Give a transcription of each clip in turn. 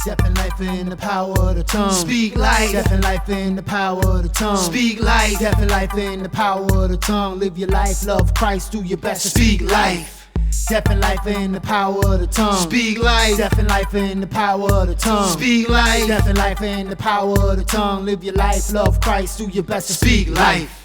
Death and life in the power of the tongue. Speak life. Death and life in the power of the tongue. Speak life. Death and life in the power of the tongue. Live your life, love Christ, do your best to Speak life. Death and life in the power of the tongue. Speak life. Death and life in the power of the tongue. Speak life. Death and life in the power of the tongue. Live your life, love Christ, do your best to Speak life.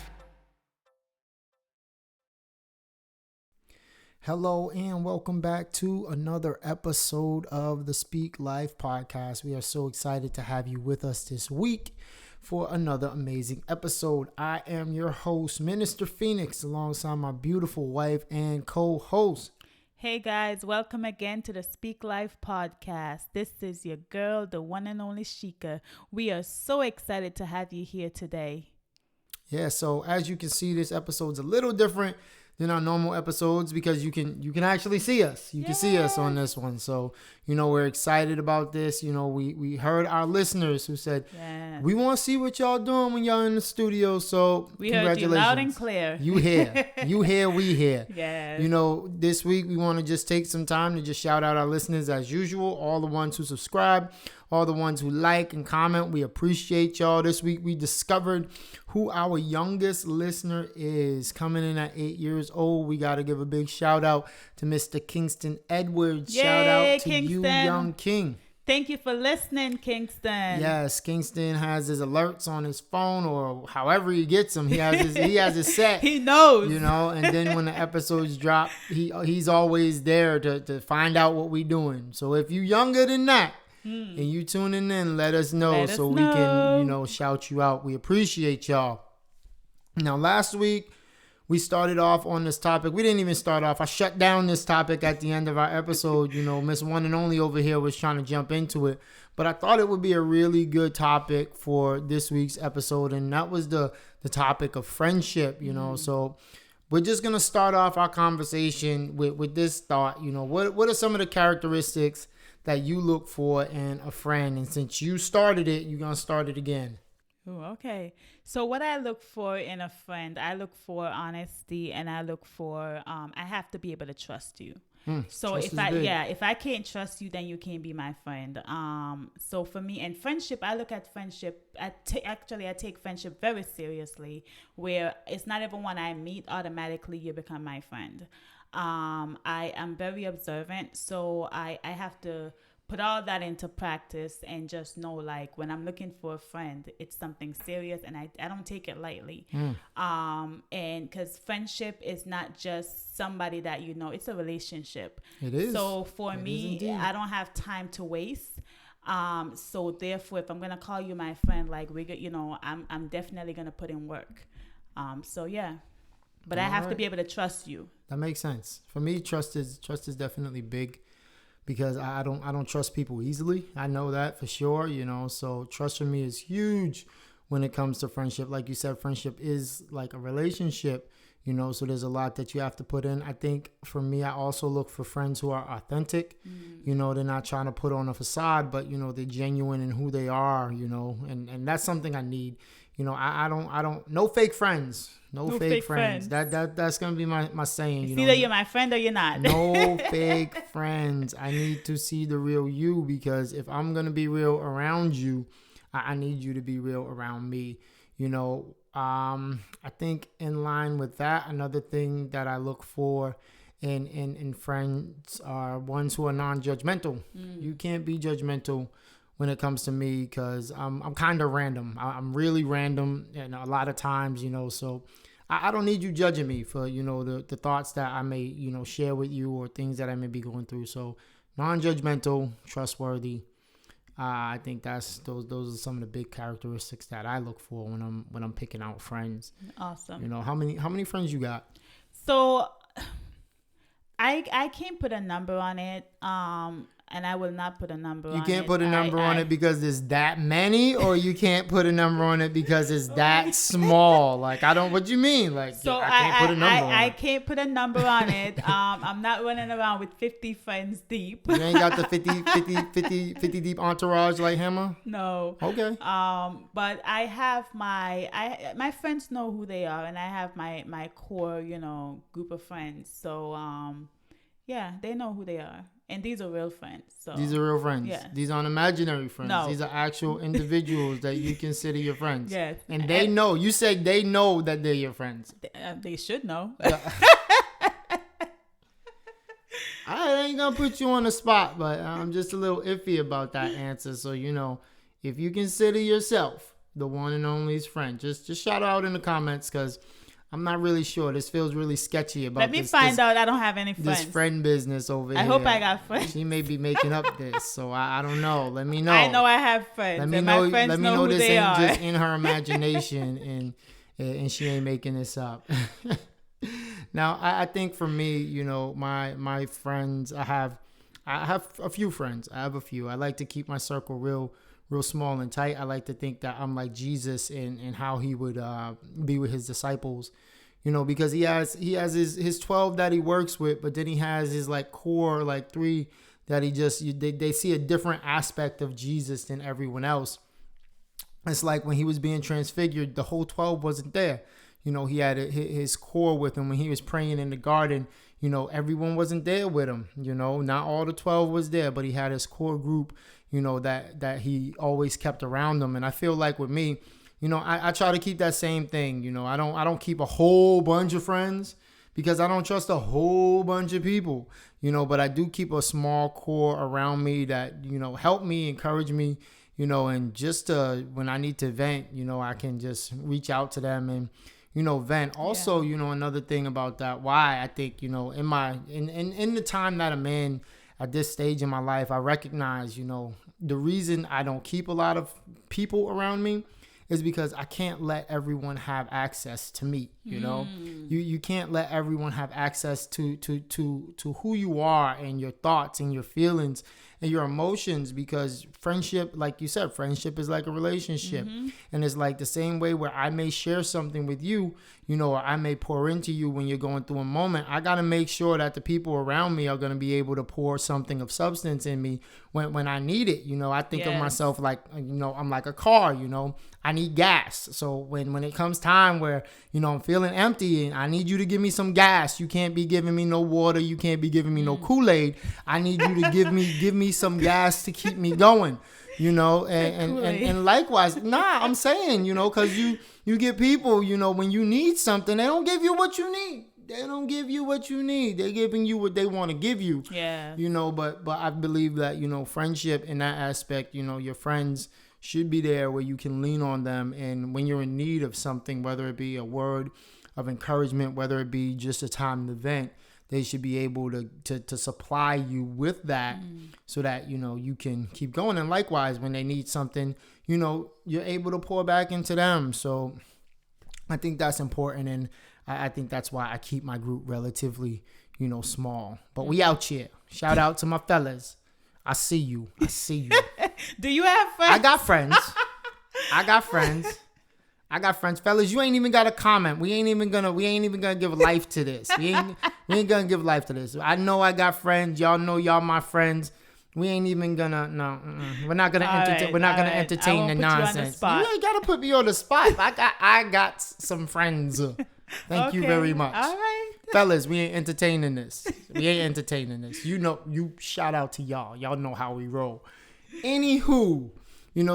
Hello and welcome back to another episode of the Speak Life podcast. We are so excited to have you with us this week for another amazing episode. I am your host, Minister Phoenix, alongside my beautiful wife and co-host. Hey guys, welcome again to the Speak Life podcast. This is your girl, the one and only Sheikah. We are so excited to have you here today. Yeah, so as you can see, this episode's a little different than our normal episodes because you can actually see us. You can see us on this one. So, we're excited about this. We heard our listeners who said, we want to see what y'all doing when y'all in the studio. So we congratulations. Heard you loud and clear. You here. You here, we here. Yes. This week we want to just take some time to just shout out our listeners as usual. All the ones who subscribe, all the ones who like and comment. We appreciate y'all. This week we discovered who our youngest listener is, coming in at 8 years old. We got to give a big shout out to Mr. Kingston Edwards. Yay, shout out to Kingston. you, young king. Thank you for listening, Kingston. Yes, Kingston has his alerts on his phone, or however he gets them. He has his set. He knows. And then when the episodes drop, he's always there to find out what we doing. So if you younger than that, and you tuning in, let us know we can, shout you out. We appreciate y'all. Now, last week, we started off on this topic. We didn't even start off. I shut down this topic at the end of our episode. Miss One and Only over here was trying to jump into it. But I thought it would be a really good topic for this week's episode. And that was the topic of friendship, So we're just going to start off our conversation with this thought. What are some of the characteristics that you look for in a friend? And since you started it, you're going to start it again. Ooh, okay. So what I look for in a friend, I look for honesty, and I look for, I have to be able to trust you. So if I can't trust you, then you can't be my friend. So for me, and friendship, I look at friendship, I take friendship very seriously, where it's not even when I meet, automatically you become my friend. I am very observant, so I have to put all that into practice and just know, like, when I'm looking for a friend, it's something serious, and I don't take it lightly. And because friendship is not just somebody that it's a relationship. It is. So for me, I don't have time to waste. So therefore, if I'm gonna call you my friend, like, I'm definitely gonna put in work. But I have to be able to trust you. That makes sense. For me, trust is definitely big, because I don't trust people easily. I know that for sure, So trust for me is huge when it comes to friendship. Like you said, friendship is like a relationship, So there's a lot that you have to put in. I think for me, I also look for friends who are authentic. They're not trying to put on a facade, but they're genuine in who they are. And that's something I need. I don't no fake friends. No fake friends. That's gonna be my saying. It's either you're my friend or you're not. No fake friends. I need to see the real you, because if I'm gonna be real around you, I need you to be real around me. I think in line with that, another thing that I look for in friends are ones who are non-judgmental. You can't be judgmental when it comes to me, because I'm kind of random. I'm really random, and a lot of times, so I don't need you judging me for, the thoughts that I may, share with you, or things that I may be going through. So non-judgmental, trustworthy. I think those are some of the big characteristics that I look for when I'm picking out friends. Awesome. How many friends you got? So I can't put a number on it. And I will not put a number on it. You can't put a number on it because there's that many, or you can't put a number on it because it's that small? Like, what do you mean? Like, so I can't put a number on it. I can't put a number on it. I'm not running around with 50 friends deep. You ain't got the 50 deep entourage like Hammer? No. Okay. But I have my friends know who they are, and I have my core, group of friends. So, yeah, they know who they are. And these are real friends. So these are real friends. Yeah. These aren't imaginary friends. No. These are actual individuals that you consider your friends. Yes. And they know. You say they know that they're your friends. They should know. I ain't gonna put you on the spot, but I'm just a little iffy about that answer. So, if you consider yourself the one and only friend, just shout out in the comments, because I'm not really sure. This feels really sketchy about Let me find out I don't have any friends. This friend business over here. I hope I got friends. She may be making up this, so I don't know. Let me know. I know I have friends. Let me and know. My friends let me know know who this they ain't are. just in her imagination, and she ain't making this up. Now, I think for me, my friends, I have a few friends. I have a few. I like to keep my circle real small and tight. I like to think that I'm like Jesus in how he would be with his disciples, because he has his 12 that he works with, but then he has his like core, like 3 that they see a different aspect of Jesus than everyone else. It's like when he was being transfigured, the whole 12 wasn't there. He had his core with him when he was praying in the garden. Everyone wasn't there with him. Not all the 12 was there, but he had his core group, that he always kept around him. And I feel like with me, I try to keep that same thing. I don't keep a whole bunch of friends because I don't trust a whole bunch of people, but I do keep a small core around me that, help me, encourage me, and just when I need to vent, I can just reach out to them and, vent. Also, another thing about that, why I think, in the time that I'm in at this stage in my life, I recognize, the reason I don't keep a lot of people around me is because I can't let everyone have access to me. You can't let everyone have access to who you are and your thoughts and your feelings and your emotions, because friendship, like you said, friendship is like a relationship. And it's like the same way where I may share something with you, or I may pour into you when you're going through a moment. I got to make sure that the people around me are going to be able to pour something of substance in me when I need it. I think of myself like, I'm like a car, I need gas. So when it comes time where, I'm feeling empty and I need you to give me some gas, you can't be giving me no water. You can't be giving me no Kool-Aid. I need you to give me some gas to keep me going, and likewise, I'm saying, because you get people, when you need something, they don't give you what you need. They don't give you what you need. They're giving you what they want to give you. Yeah. But I believe that, friendship in that aspect, your friends should be there where you can lean on them. And when you're in need of something, whether it be a word of encouragement, whether it be just a time to vent, they should be able to supply you with that so that, you can keep going. And likewise, when they need something, you're able to pour back into them. So I think that's important. And I think that's why I keep my group relatively, small. But we out here. Shout out to my fellas. I see you. Do you have friends? I got friends. Fellas, you ain't even got a comment. We ain't even gonna give life to this. We ain't gonna give life to this. I know I got friends. Y'all know y'all my friends. We ain't even gonna we're not gonna entertain the nonsense. You ain't gotta put me on the spot. I got some friends. Thank you very much. All right. Fellas, we ain't entertaining this. You shout out to y'all. Y'all know how we roll. Anywho,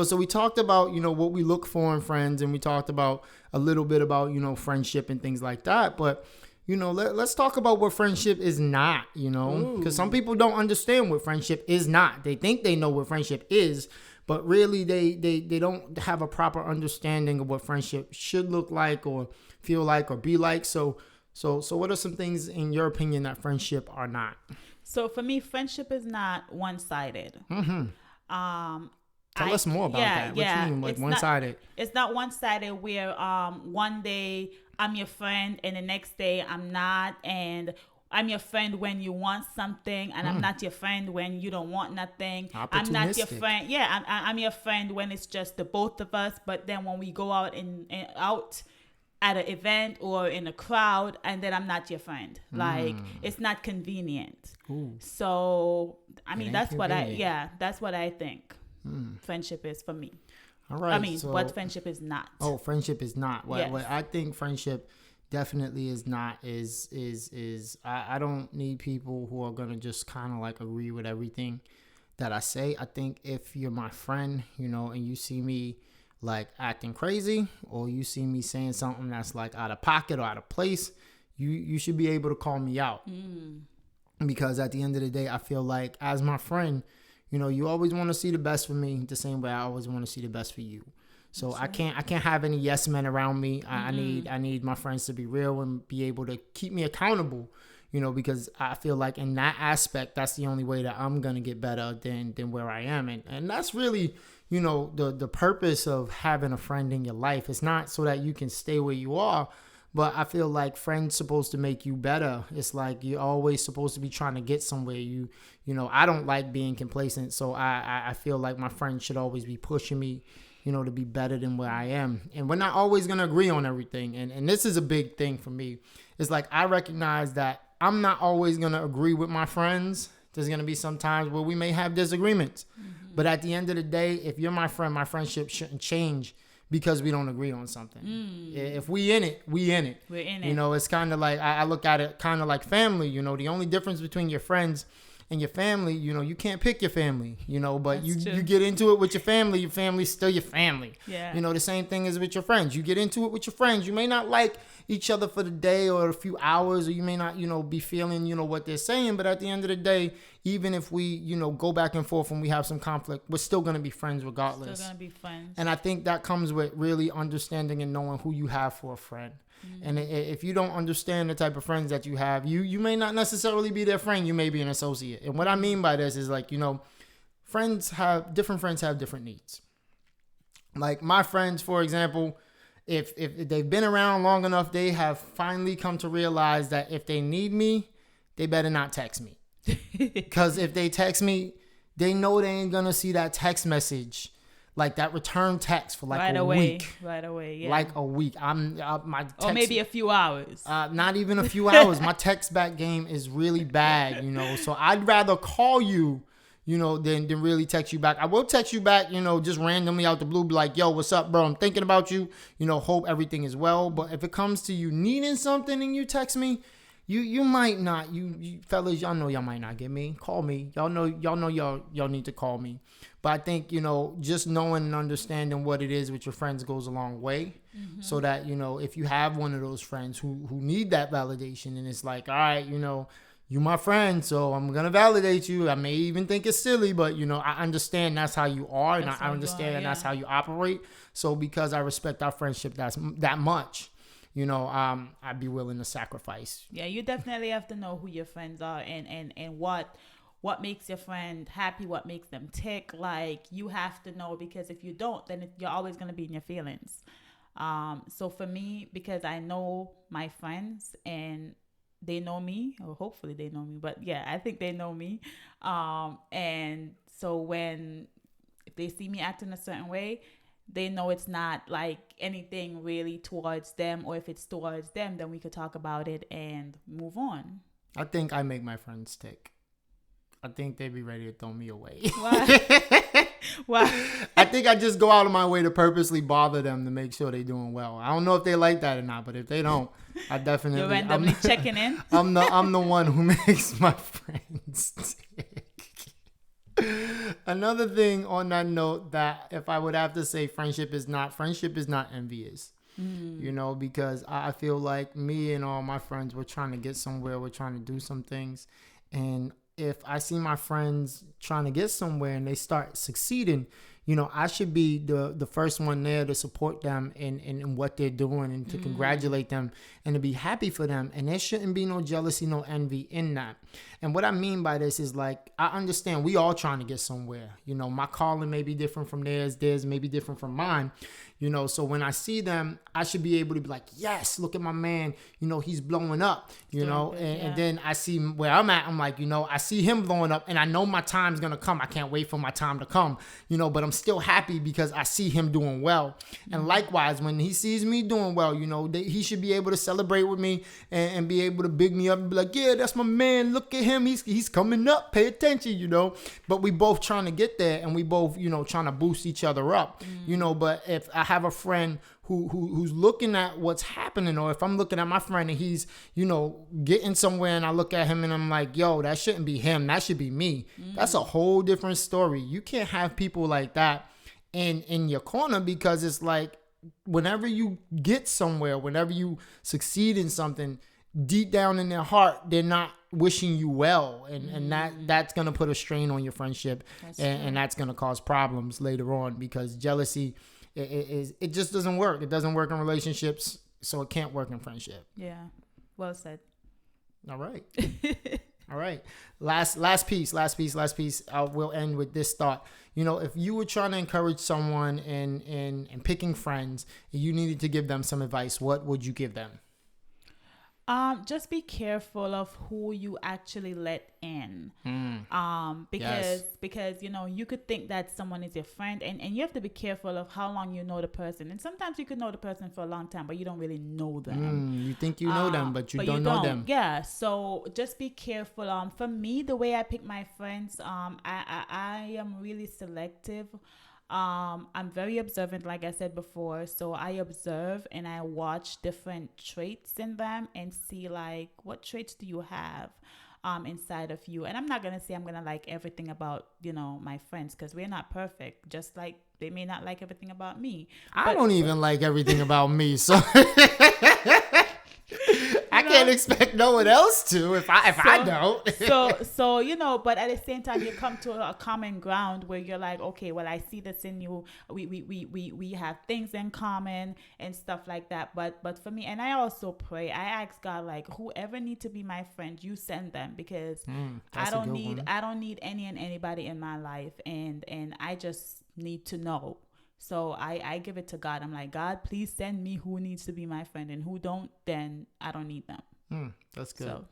so we talked about, what we look for in friends, and we talked about a little bit about, friendship and things like that. But, let's talk about what friendship is not, because some people don't understand what friendship is not. They think they know what friendship is, but really they don't have a proper understanding of what friendship should look like or feel like or be like. So what are some things in your opinion that friendship are not? So for me, friendship is not one-sided. Tell us more about that. What you mean, like one-sided? It's not one-sided where one day I'm your friend and the next day I'm not, and I'm your friend when you want something, and I'm not your friend when you don't want nothing. I'm not your friend. Yeah, I'm your friend when it's just the both of us, but then when we go out and out at an event or in a crowd, and then I'm not your friend. Like, it's not convenient. Ooh. So, that's what I think friendship is for me. All right. What friendship is not. Oh, friendship is not. What I think friendship definitely is not I don't need people who are gonna just kind of like agree with everything that I say. I think if you're my friend, and you see me like acting crazy, or you see me saying something that's like out of pocket or out of place, you should be able to call me out. Because at the end of the day, I feel like as my friend, you always want to see the best for me the same way I always want to see the best for you. So I can't have any yes men around me. I need my friends to be real and be able to keep me accountable, because I feel like in that aspect, that's the only way that I'm going to get better than where I am. And that's really, the purpose of having a friend in your life. It's not so that you can stay where you are, but I feel like friends supposed to make you better. It's like you're always supposed to be trying to get somewhere. I don't like being complacent. So I feel like my friends should always be pushing me, to be better than where I am. And we're not always going to agree on everything. And this is a big thing for me. It's like I recognize that I'm not always going to agree with my friends. There's going to be some times where we may have disagreements. But at the end of the day, if you're my friend, my friendship shouldn't change because we don't agree on something. If we in it, we in it. We're in it. It's kind of like, I look at it kind of like family. The only difference between your friends and your family, you can't pick your family, but you get into it with your family's still your family. Yeah. The same thing is with your friends. You get into it with your friends. You may not like each other for the day or a few hours, or you may not, be feeling, what they're saying. But at the end of the day, even if we, go back and forth and we have some conflict, we're still going to be friends regardless. Still going to be friends. And I think that comes with really understanding and knowing who you have for a friend. And if you don't understand the type of friends that you have, you may not necessarily be their friend. You may be an associate. And what I mean by this is like, different friends have different needs. Like my friends, for example, if they've been around long enough, they have finally come to realize that if they need me, they better not text me. Because if they text me, they know they ain't going to see that text message. Like that return text for like a week. Right away, yeah. Like a week. My text, or maybe a few hours. Not even a few hours. My text back game is really bad, So I'd rather call you, than really text you back. I will text you back, just randomly out the blue, be like, yo, what's up, bro? I'm thinking about you. Hope everything is well. But if it comes to you needing something and you text me, you might not. You fellas, y'all know y'all might not get me. Call me. Y'all know y'all need to call me. But I think, just knowing and understanding what it is with your friends goes a long way. So that, if you have one of those friends who need that validation, and it's like, all right, you my friend, so I'm going to validate you. I may even think it's silly, but, I understand that's how you are, and I understand that's how you operate. So because I respect our friendship that much, I'd be willing to sacrifice. Yeah, you definitely have to know who your friends are and what makes your friend happy, what makes them tick. Like, you have to know, because if you don't, then you're always going to be in your feelings. So for me, because I know my friends and they know me, or hopefully they know me, but yeah, I think they know me. And so if they see me acting a certain way, they know it's not like anything really towards them, or if it's towards them, then we could talk about it and move on. I think I make my friends tick. I think they'd be ready to throw me away. Why? Why? I think I just go out of my way to purposely bother them to make sure they're doing well. I don't know if they like that or not, but if they don't, I definitely... You're randomly checking in? I'm the one who makes my friends tick. Another thing on that note, that if I would have to say friendship is not envious. Because I feel like me and all my friends, we're trying to get somewhere. We're trying to do some things. And if I see my friends trying to get somewhere and they start succeeding, I should be the first one there to support them in what they're doing, and to congratulate them and to be happy for them. And there shouldn't be no jealousy, no envy in that. And what I mean by this is, like, I understand we all trying to get somewhere. My calling may be different from theirs may be different from mine. So when I see them, I should be able to be like, yes, look at my man, he's blowing up, and then I see where I'm at. I'm like, I see him blowing up, and I know my time's going to come. I can't wait for my time to come, but I'm still happy because I see him doing well. And likewise, when he sees me doing well, he should be able to celebrate with me and be able to big me up and be like, yeah, that's my man. Look at him. He's coming up. Pay attention, but we both trying to get there, and we both, trying to boost each other up, but if I have a friend who's looking at what's happening, or if I'm looking at my friend and he's, getting somewhere and I look at him and I'm like, yo, that shouldn't be him. That should be me. That's a whole different story. You can't have people like that in your corner, because it's like whenever you get somewhere, whenever you succeed in something, deep down in their heart, they're not wishing you well. And that's going to put a strain on your friendship. And that's going to cause problems later on, because jealousy, it just doesn't work. It doesn't work in relationships, so it can't work in friendship. Yeah. Well said. All right. All right. Last piece. We'll end with this thought. If you were trying to encourage someone in picking friends, you needed to give them some advice, what would you give them? Just be careful of who you actually let in. Because you could think that someone is your friend, and you have to be careful of how long you know the person. And sometimes you could know the person for a long time, but you don't really know them. You think you know them, but you don't know them. Yeah. So just be careful. For me, the way I pick my friends, I am really selective. I'm very observant, like I said before. So I observe and I watch different traits in them and see like, what traits do you have inside of you? And I'm not gonna say I'm gonna like everything about my friends, because we're not perfect. Just like they may not like everything about me. I don't even like everything about me, so I can't expect no one else to if I don't. So but at the same time, you come to a common ground where you're like, okay, well, I see this in you. We have things in common and stuff like that. But for me, and I also pray, I ask God, like, whoever need to be my friend, you send them, because I don't need any and anybody in my life, and I just need to know. So I give it to God. I'm like, God, please send me who needs to be my friend, and who don't, then I don't need them. That's good. So,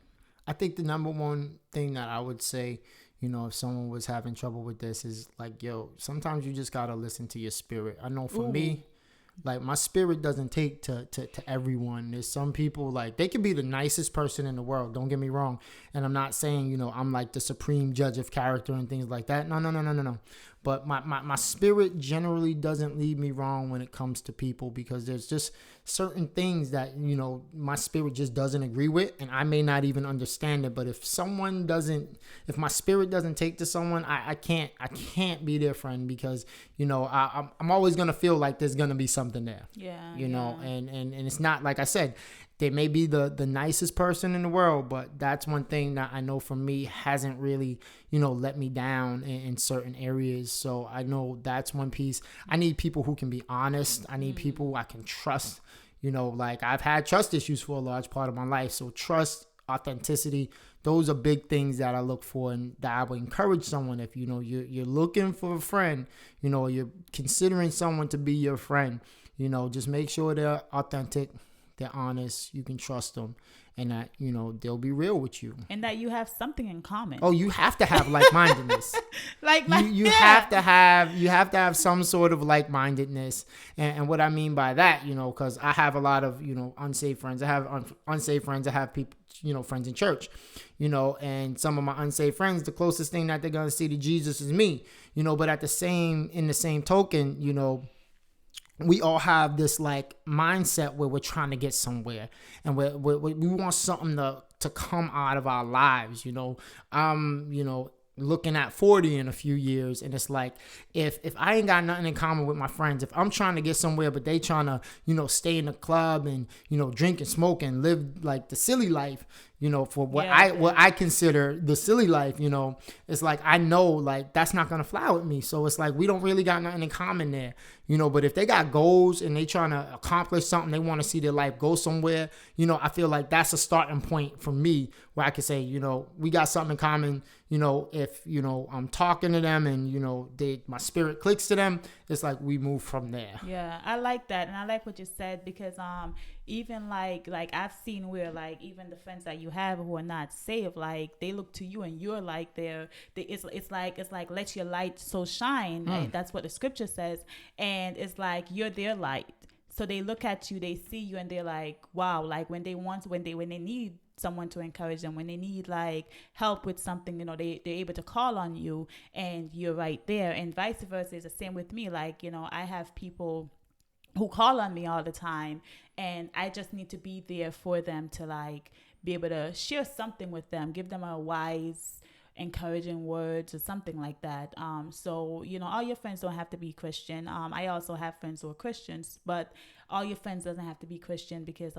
I think the number one thing that I would say, if someone was having trouble with this, is like, yo, sometimes you just got to listen to your spirit. I know for me, like, my spirit doesn't take to everyone. There's some people, like, they could be the nicest person in the world. Don't get me wrong. And I'm not saying, I'm like the supreme judge of character and things like that. No. But my spirit generally doesn't lead me wrong when it comes to people, because there's just certain things that, my spirit just doesn't agree with, and I may not even understand it. But if my spirit doesn't take to someone, I can't be their friend, because, I'm always going to feel like there's going to be something there. Yeah. And it's not, like I said, they may be the nicest person in the world, but that's one thing that I know for me hasn't really, let me down in certain areas. So I know that's one piece. I need people who can be honest. I need people I can trust. Like, I've had trust issues for a large part of my life. So trust, authenticity, those are big things that I look for, and that I would encourage someone. If you're looking for a friend, you're considering someone to be your friend, just make sure they're authentic, they're honest, you can trust them, and that, they'll be real with you. And that you have something in common. Oh, you have to have like-mindedness. You have to have some sort of like-mindedness. And what I mean by that, because I have a lot of, unsafe friends. I have unsafe friends. I have people, friends in church, and some of my unsafe friends, the closest thing that they're going to see to Jesus is me, but in the same token, we all have this like mindset where we're trying to get somewhere, and we want something to come out of our lives. Looking at 40 in a few years, and it's like, if I ain't got nothing in common with my friends, if I'm trying to get somewhere but they trying to stay in the club and drink and smoke and live like the silly life, for what I consider the silly life, it's like, I know like that's not gonna fly with me. So it's like, we don't really got nothing in common there, but if they got goals and they trying to accomplish something, they want to see their life go somewhere, I feel like that's a starting point for me where I can say, we got something in common. If I'm talking to them and my spirit clicks to them, it's like we move from there. Yeah, I like that, and I like what you said, because even like I've seen where like even the friends that you have who are not saved, like they look to you and you're like it's like let your light so shine. And that's what the scripture says, and it's like you're their light. So they look at you, they see you, and they're like, wow, like when they need someone to encourage them, when they need like help with something, they're able to call on you, and you're right there. And vice versa is the same with me. Like, I have people who call on me all the time, and I just need to be there for them to like be able to share something with them, give them a wise, encouraging words or something like that. So, you know, all your friends don't have to be Christian. I also have friends who are Christians, but all your friends doesn't have to be Christian, because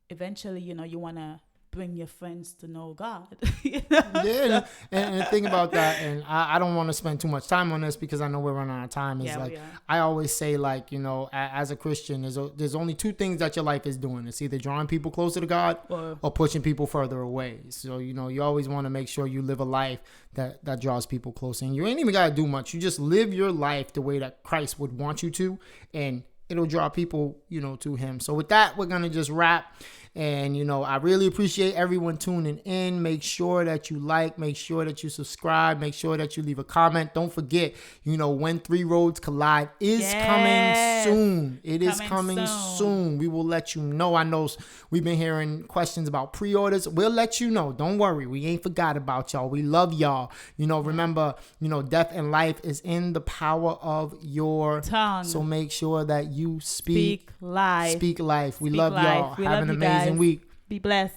eventually, you know, you want to bring your friends to know God. You know? Yeah, and think about that, and I don't want to spend too much time on this because I know we're running out of time. It's like I always say, like, you know, as a Christian, there's only two things that your life is doing. It's either drawing people closer to God or pushing people further away. So, you know, you always want to make sure you live a life that draws people closer, and you ain't even got to do much. You just live your life the way that Christ would want you to, and it'll draw people, you know, to him. So with that, we're going to just wrap. And, you know, I really appreciate everyone tuning in. Make sure that you like, make sure that you subscribe, make sure that you leave a comment. Don't forget, you know, When Three Roads Collide is coming soon. It is coming soon. We will let you know. I know we've been hearing questions about pre-orders. We'll let you know. Don't worry. We ain't forgot about y'all. We love y'all. You know, remember, you know, death and life is in the power of your tongue. So make sure that you speak life. Speak life. We love y'all. We Have love an you guys. amazing week. Be blessed.